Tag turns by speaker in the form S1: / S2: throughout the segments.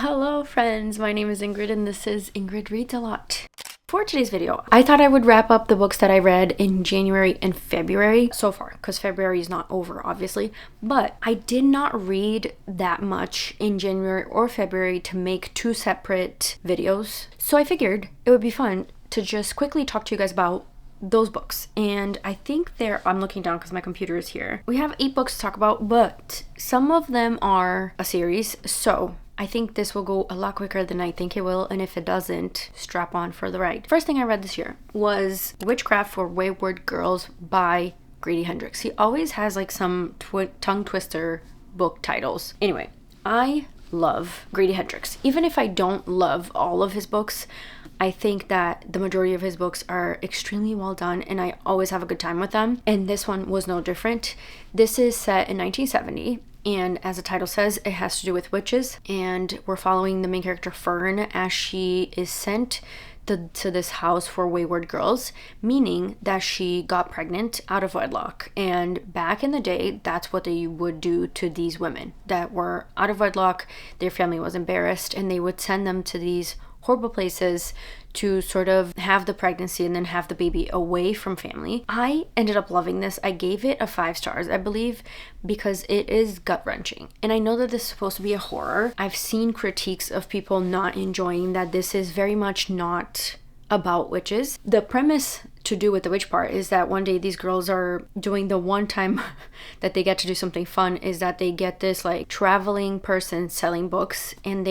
S1: Hello friends, my name is Ingrid and this is Ingrid Reads a Lot. For today's video, I thought I would wrap up the books that I read in January and February so far, because February is not over obviously, but I did not read that much in January or February to make two separate videos. So I figured it would be fun to just quickly talk to you guys about those books. And I think I'm looking down because my computer is here. We have 8 books to talk about, but some of them are a series, so I think this will go a lot quicker than I think it will, and if it doesn't, strap on for the ride. First thing I read this year was Witchcraft for Wayward Girls by Grady Hendrix. He always has like some tongue twister book titles. Anyway, I love Grady Hendrix. Even if I don't love all of his books, I think that the majority of his books are extremely well done and I always have a good time with them. And this one was no different. This is set in 1970. And as the title says, it has to do with witches. And we're following the main character Fern as she is sent to this house for wayward girls, meaning that she got pregnant out of wedlock. And back in the day, that's what they would do to these women that were out of wedlock. Their family was embarrassed and they would send them to these horrible places to sort of have the pregnancy and then have the baby away from family. I ended up loving this. I gave it a 5 stars, I believe, because it is gut-wrenching. And I know that this is supposed to be a horror. I've seen critiques of people not enjoying that this is very much not about witches. The premise to do with the witch part is that one day these girls are doing the one time that they get to do something fun is that they get this like traveling person selling books, and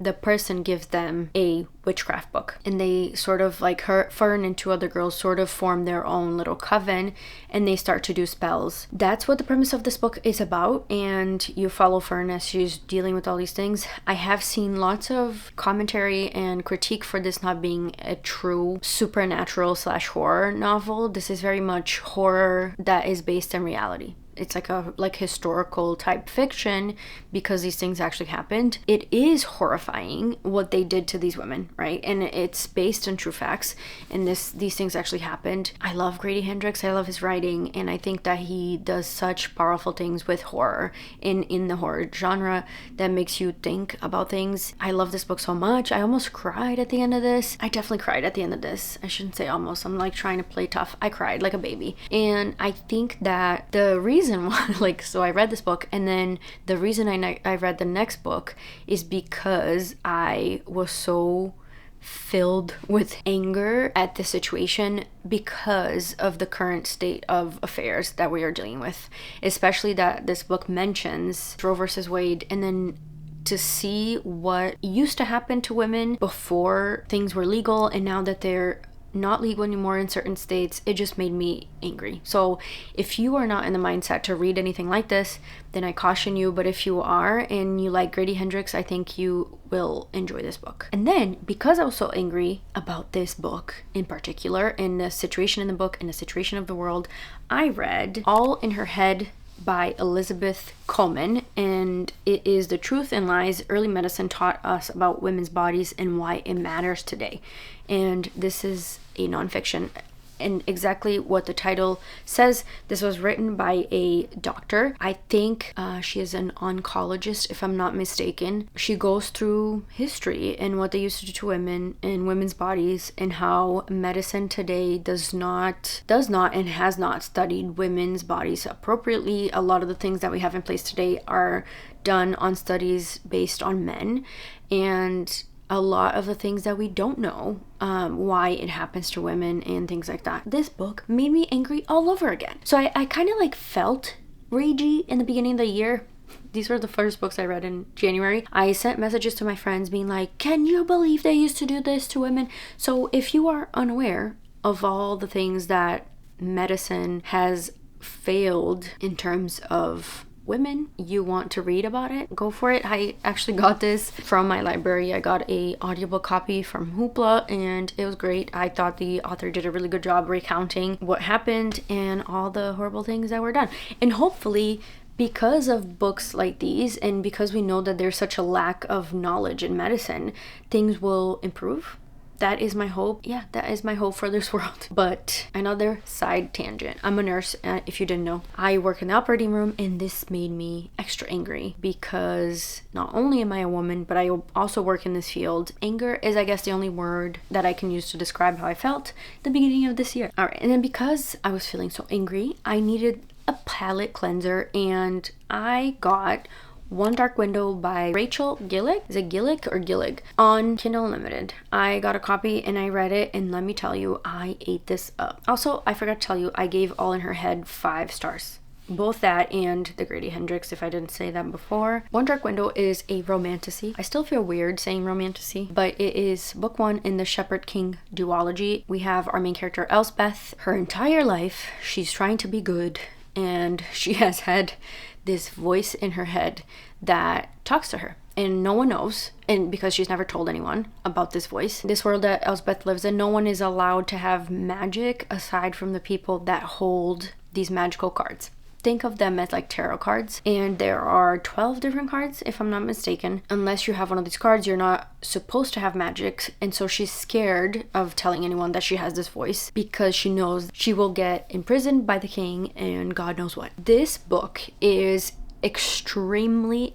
S1: the person gives them a witchcraft book, and they sort of like Fern and 2 other girls sort of form their own little coven and they start to do spells. That's what the premise of this book is about, and you follow Fern as she's dealing with all these things. I have seen lots of commentary and critique for this not being a true supernatural / horror novel. This is very much horror that is based in reality. It's like historical type fiction because these things actually happened. It is horrifying what they did to these women, right? And it's based on true facts, and these things actually happened. I love Grady Hendrix. I love his writing, and I think that he does such powerful things with horror in the horror genre that makes you think about things. I love this book so much. I almost cried at the end of this. I definitely cried at the end of this. I shouldn't say almost. I'm like trying to play tough. I cried like a baby. And I think that the reason why, so I read this book, and then the reason I read the next book is because I was so filled with anger at the situation because of the current state of affairs that we are dealing with, especially that this book mentions Roe versus Wade, and then to see what used to happen to women before things were legal and now that they're not legal anymore in certain states, it just made me angry. So if you are not in the mindset to read anything like this, then I caution you. But if you are and you like Grady Hendrix, I think you will enjoy this book. And then because I was so angry about this book in particular, and the situation in the book and the situation of the world, I read All in Her Head by Elizabeth Coleman, and it is The Truth and Lies Early Medicine Taught Us About Women's Bodies and Why It Matters Today. And this is a nonfiction, and exactly what the title says, this was written by a doctor. I think she is an oncologist, if I'm not mistaken. She goes through history and what they used to do to women and women's bodies, and how medicine today does not and has not studied women's bodies appropriately. A lot of the things that we have in place today are done on studies based on men, and a lot of the things that we don't know, why it happens to women and things like that. This book made me angry all over again. So I kind of like felt ragey in the beginning of the year. These were the first books I read in January. I sent messages to my friends being like, can you believe they used to do this to women? So if you are unaware of all the things that medicine has failed in terms of women, you want to read about it, go for it. I actually got this from my library. I got a audiobook copy from Hoopla, and it was great. I thought the author did a really good job recounting what happened and all the horrible things that were done. And hopefully, because of books like these, and because we know that there's such a lack of knowledge in medicine, things will improve that is my hope. Yeah, that is my hope for this world. But another side tangent. I'm a nurse, if you didn't know. I work in the operating room, and this made me extra angry because not only am I a woman, but I also work in this field. Anger is, I guess, the only word that I can use to describe how I felt at the beginning of this year. All right, and then because I was feeling so angry, I needed a palette cleanser, and I got One Dark Window by Rachel Gillick. Is it Gillick or Gillig? On Kindle Unlimited. I got a copy and I read it, and let me tell you, I ate this up. Also, I forgot to tell you, I gave All in Her Head 5 stars. Both that and The Grady Hendrix, if I didn't say that before. One Dark Window is a romantasy. I still feel weird saying romantasy, but it is book 1 in the Shepherd King duology. We have our main character, Elsbeth. Her entire life, she's trying to be good, and she has had this voice in her head that talks to her, and no one knows, and because she's never told anyone about this voice. This world that Elsbeth lives in, no one is allowed to have magic aside from the people that hold these magical cards. Think of them as like tarot cards, and there are 12 different cards, if I'm not mistaken. Unless you have one of these cards, you're not supposed to have magic, and so she's scared of telling anyone that she has this voice because she knows she will get imprisoned by the king and God knows what. This book is extremely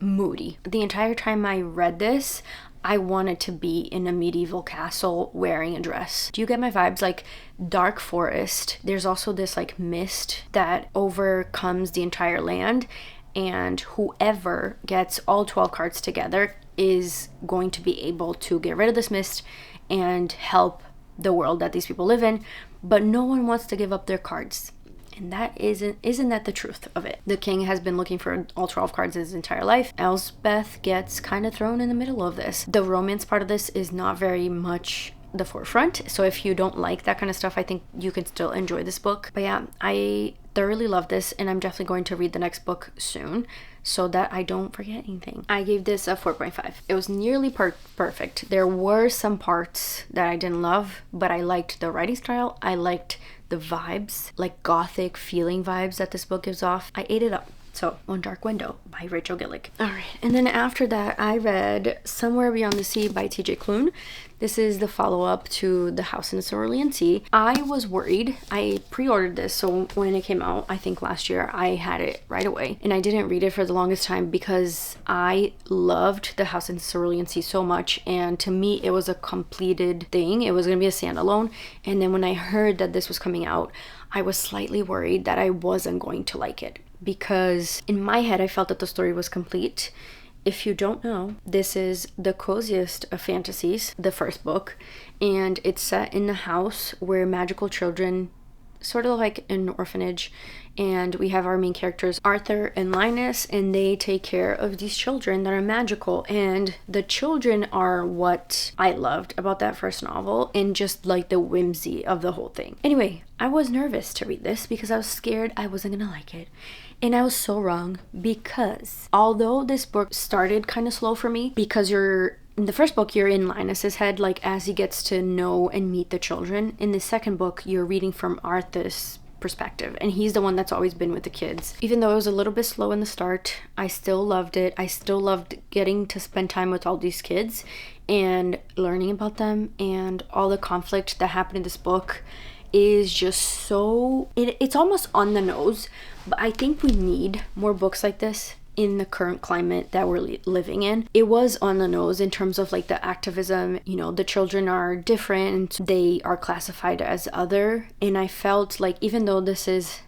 S1: moody. The entire time I read this, I wanted to be in a medieval castle wearing a dress. Do you get my vibes? Like dark forest. There's also this like mist that overcomes the entire land, and whoever gets all 12 cards together is going to be able to get rid of this mist and help the world that these people live in, but no one wants to give up their cards. And that isn't that the truth of it? The king has been looking for all 12 cards his entire life. Elsbeth gets kind of thrown in the middle of this. The romance part of this is not very much the forefront, so if you don't like that kind of stuff, I think you can still enjoy this book. But yeah, I thoroughly love this, and I'm definitely going to read the next book soon so that I don't forget anything. I gave this a 4.5. It was nearly perfect. There were some parts that I didn't love, but I liked the writing style. I liked the vibes, like gothic feeling vibes that this book gives off. I ate it up. So, One Dark Window by Rachel Gillick. Alright, and then after that, I read Somewhere Beyond the Sea by TJ Klune. This is the follow-up to The House in the Cerulean Sea. I was worried. I pre-ordered this, so when it came out, I think last year, I had it right away. And I didn't read it for the longest time because I loved The House in the Cerulean Sea so much, and to me, it was a completed thing. It was going to be a standalone, and then when I heard that this was coming out, I was slightly worried that I wasn't going to like it, because in my head I felt that the story was complete. If you don't know, this is the coziest of fantasies, the first book, and it's set in the house where magical children, sort of like an orphanage, and we have our main characters Arthur and Linus, and they take care of these children that are magical, and the children are what I loved about that first novel, and just like the whimsy of the whole thing. Anyway, I was nervous to read this because I was scared I wasn't gonna like it. And I was so wrong, because although this book started kind of slow for me, because in the first book, you're in Linus's head, like as he gets to know and meet the children. In the second book, you're reading from Arthur's perspective, and he's the one that's always been with the kids. Even though it was a little bit slow in the start, I still loved it. I still loved getting to spend time with all these kids and learning about them, and all the conflict that happened in this book is just so, it's almost on the nose, but I think we need more books like this in the current climate that we're living in. It was on the nose in terms of like the activism, you know, the children are different, they are classified as other, and I felt like even though this is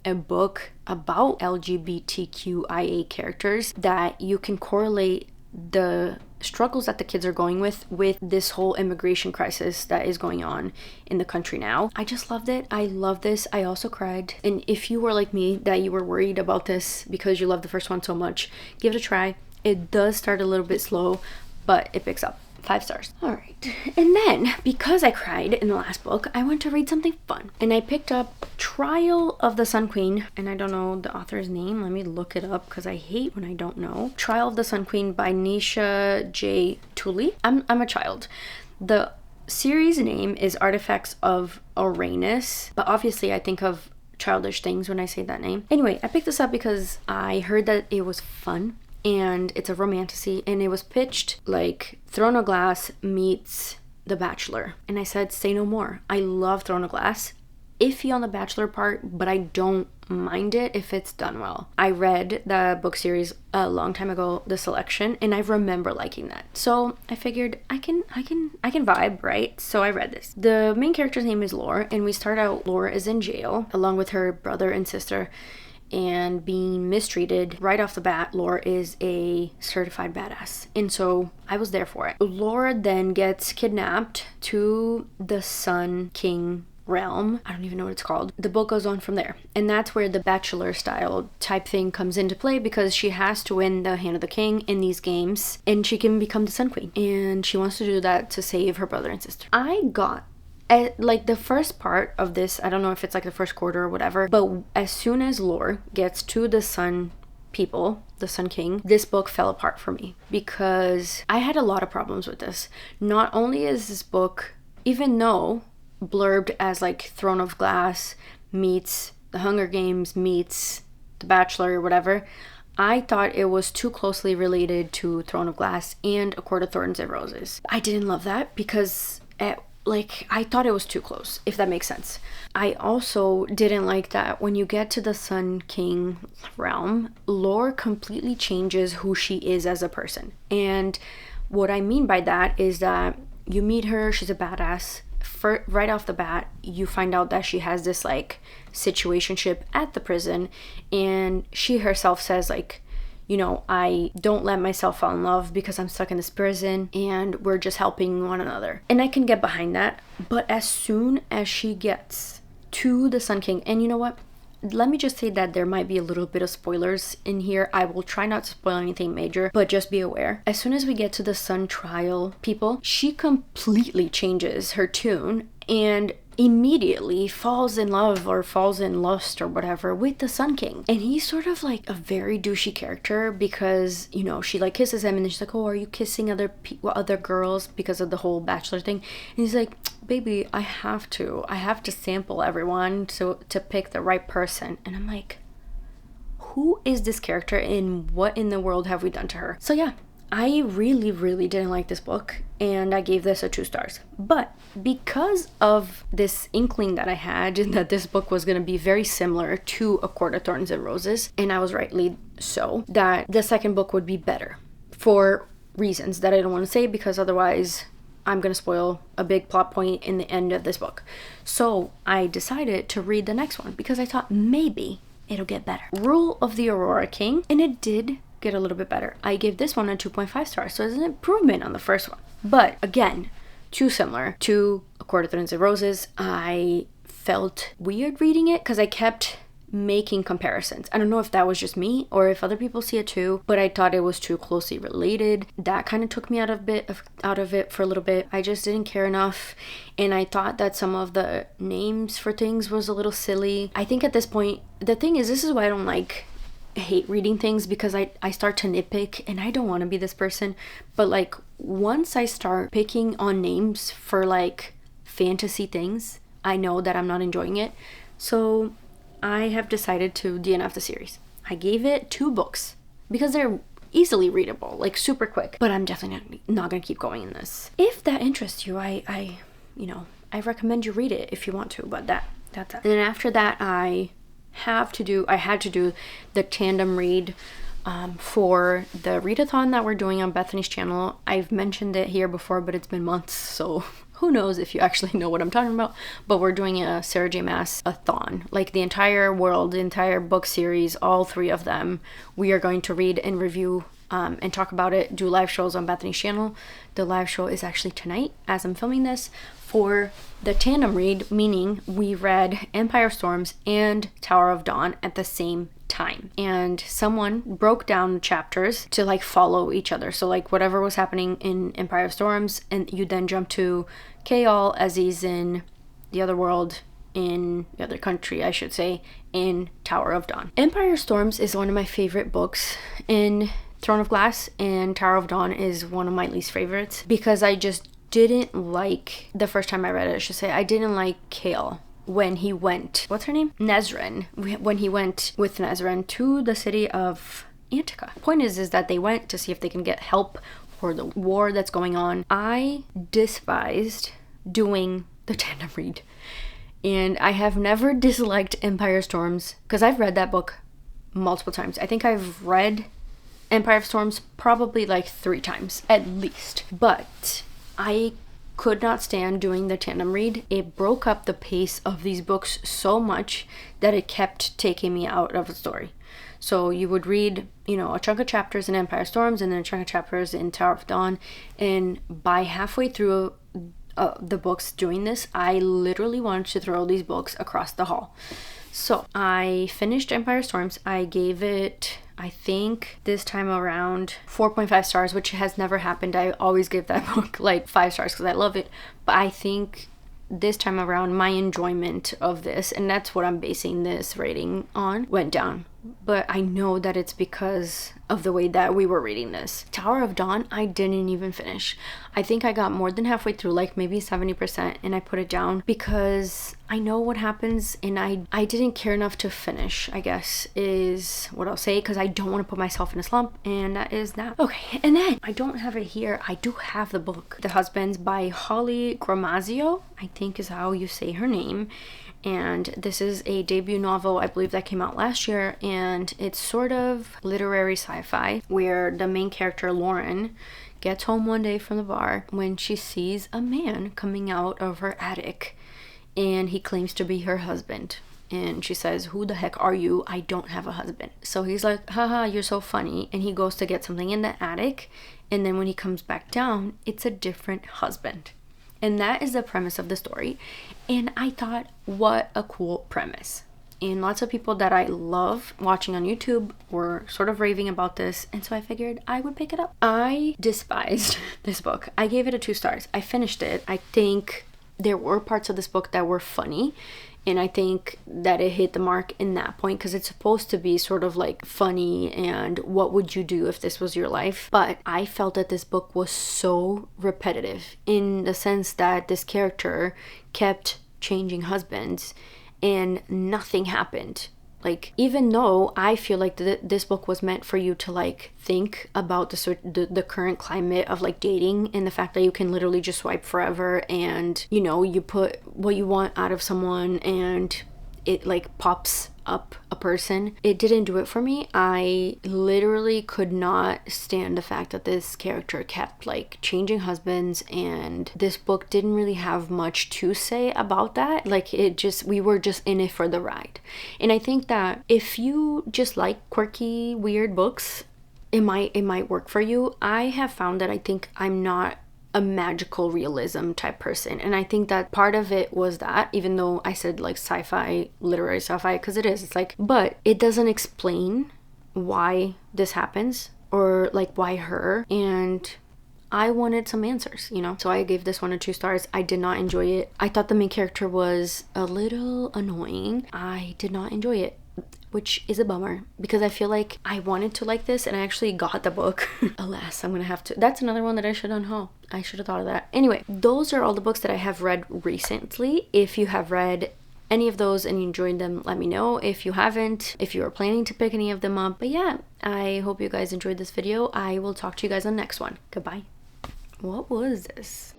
S1: a book about LGBTQIA characters, that you can correlate the struggles that the kids are going with this whole immigration crisis that is going on in the country now. I just loved it. I love this. I also cried. And if you were like me, that you were worried about this because you love the first one so much, give it a try. It does start a little bit slow, but it picks up. 5 stars. All right. And then, because I cried in the last book, I went to read something fun. And I picked up Trial of the Sun Queen. And I don't know the author's name. Let me look it up because I hate when I don't know. Trial of the Sun Queen by Nisha J. Tooley. I'm a child. The series name is Artifacts of Uranus. But obviously I think of childish things when I say that name. Anyway, I picked this up because I heard that it was fun. And it's a romantasy, and it was pitched like Throne of Glass meets The Bachelor. And I said, say no more. I love Throne of Glass. Iffy on the Bachelor part, but I don't mind it if it's done well. I read the book series a long time ago, The Selection, and I remember liking that. So I figured I can vibe, right? So I read this. The main character's name is Laura, and we start out, Laura is in jail along with her brother and sister and being mistreated. Right off the bat, Laura is a certified badass. And so I was there for it. Laura then gets kidnapped to the Sun King realm. I don't even know what it's called. The book goes on from there. And that's where the Bachelor style type thing comes into play, because she has to win the hand of the king in these games and she can become the Sun Queen. And she wants to do that to save her brother and sister. I got like the first part of this, I don't know if it's like the first quarter or whatever, but as soon as Lore gets to the Sun people, the Sun King, this book fell apart for me because I had a lot of problems with this. Not only is this book, even though blurbed as like Throne of Glass meets The Hunger Games meets The Bachelor or whatever, I thought it was too closely related to Throne of Glass and A Court of Thorns and Roses. I didn't love that because I thought it was too close, if that makes sense. I also didn't like that when you get to the Sun King realm, Lore completely changes who she is as a person. And what I mean by that is that you meet her, she's a badass. Right off the bat, you find out that she has this like situationship at the prison, and she herself says like, you know, I don't let myself fall in love because I'm stuck in this prison and we're just helping one another. And I can get behind that. But as soon as she gets to the Sun King, and you know what? Let me just say that there might be a little bit of spoilers in here. I will try not to spoil anything major, but just be aware. As soon as we get to the Sun Trial people, she completely changes her tune and immediately falls in love or falls in lust or whatever with the Sun King. And he's sort of like a very douchey character because, you know, she like kisses him and then she's like, oh, are you kissing other girls because of the whole Bachelor thing? And he's like, baby, I have to sample everyone to pick the right person. And I'm like, who is this character and what in the world have we done to her? So yeah, I really, really didn't like this book and I gave this a 2 stars. But because of this inkling that I had that this book was going to be very similar to A Court of Thorns and Roses, and I was rightly so, that the second book would be better for reasons that I don't want to say because otherwise I'm going to spoil a big plot point in the end of this book. So I decided to read the next one because I thought maybe it'll get better. Rule of the Aurora King, and it did get a little bit better. I gave this one a 2.5 stars, so it's an improvement on the first one. But again, too similar to A Court of Thorns and Roses. I felt weird reading it because I kept making comparisons. I don't know if that was just me or if other people see it too, but I thought it was too closely related. That kind of took me out of it for a little bit. I just didn't care enough, and I thought that some of the names for things was a little silly. I think at this point, the thing is, this is why I don't hate reading things, because I start to nitpick and I don't want to be this person. But like once I start picking on names for like fantasy things, I know that I'm not enjoying it. So I have decided to DNF the series. I gave it 2 books because they're easily readable, like super quick, but I'm definitely not gonna keep going in this. If that interests you, I recommend you read it if you want to, but that's it. And then after that, I had to do the tandem read for the readathon that we're doing on Bethany's channel. I've mentioned it here before, but it's been months, so who knows if you actually know what I'm talking about. But we're doing a Sarah J Maas-a-thon, like the entire world, the entire book series, all 3 of them. We are going to read and review and talk about it, do live shows on Bethany's channel. The live show is actually tonight as I'm filming this. For the tandem read, meaning we read Empire Storms and Tower of Dawn at the same time, and someone broke down the chapters to like follow each other. So like whatever was happening in Empire of Storms, and you then jump to Kaol as he's in the other world, in the other country I should say, in Tower of Dawn. Empire of Storms is one of my favorite books in Throne of Glass, and Tower of Dawn is one of my least favorites because I just didn't like, the first time I read it I should say, I didn't like Kaol when he went, what's her name? Nezran. When he went with Nezran to the city of Antica. The point is that they went to see if they can get help or the war that's going on. I despised doing the tandem read. And I have never disliked Empire Storms because I've read that book multiple times. I think I've read Empire of Storms probably like 3 times at least. But I could not stand doing the tandem read. It broke up the pace of these books so much that it kept taking me out of the story. So you would read, you know, a chunk of chapters in Empire Storms and then a chunk of chapters in Tower of Dawn. And by halfway through the books doing this, I literally wanted to throw these books across the hall. So I finished Empire Storms. I gave it, I think this time around, 4.5 stars, which has never happened. I always give that book like 5 stars because I love it. But I think this time around, my enjoyment of this, and that's what I'm basing this rating on, went down. But I know that it's because of the way that we were reading this. Tower of Dawn, I didn't even finish. I think I got more than halfway through, like maybe 70%, and I put it down because I know what happens and I didn't care enough to finish, I guess, is what I'll say, because I don't want to put myself in a slump, and that is that. Okay, and then I don't have it here. I do have the book, The Husbands by Holly Gramazio, I think is how you say her name. And this is a debut novel, I believe, that came out last year, and it's sort of literary sci-fi where the main character, Lauren, gets home one day from the bar when she sees a man coming out of her attic, and he claims to be her husband. And she says, "Who the heck are you? I don't have a husband." So he's like, "Haha, you're so funny." And he goes to get something in the attic, and then when he comes back down, it's a different husband. And that is the premise of the story. And I thought, what a cool premise. And lots of people that I love watching on YouTube were sort of raving about this. And so I figured I would pick it up. I despised this book. I gave it a 2 stars. I finished it. I think there were parts of this book that were funny. And I think that it hit the mark in that point because it's supposed to be sort of like funny and what would you do if this was your life. But I felt that this book was so repetitive in the sense that this character kept changing husbands and nothing happened. Like, even though I feel like this book was meant for you to like think about the current climate of like dating and the fact that you can literally just swipe forever and, you know, you put what you want out of someone and it like pops up a person. It didn't do it for me. I literally could not stand the fact that this character kept like changing husbands, and this book didn't really have much to say about that. Like, we were just in it for the ride. And I think that if you just like quirky, weird books, it might work for you. I have found that I think I'm not a magical realism type person, and I think that part of it was that, even though I said like sci-fi, literary sci-fi, because it's like, but it doesn't explain why this happens or like why her, and I wanted some answers, you know. So I gave this one a 2 stars. I did not enjoy it. I thought the main character was a little annoying. I did not enjoy it, which is a bummer because I feel like I wanted to like this and I actually got the book. Alas, I'm gonna have to. That's another one that I should unhaul. I should have thought of that. Anyway, those are all the books that I have read recently. If you have read any of those and you enjoyed them, let me know. If you haven't, if you are planning to pick any of them up. But yeah, I hope you guys enjoyed this video. I will talk to you guys on the next one. Goodbye. What was this?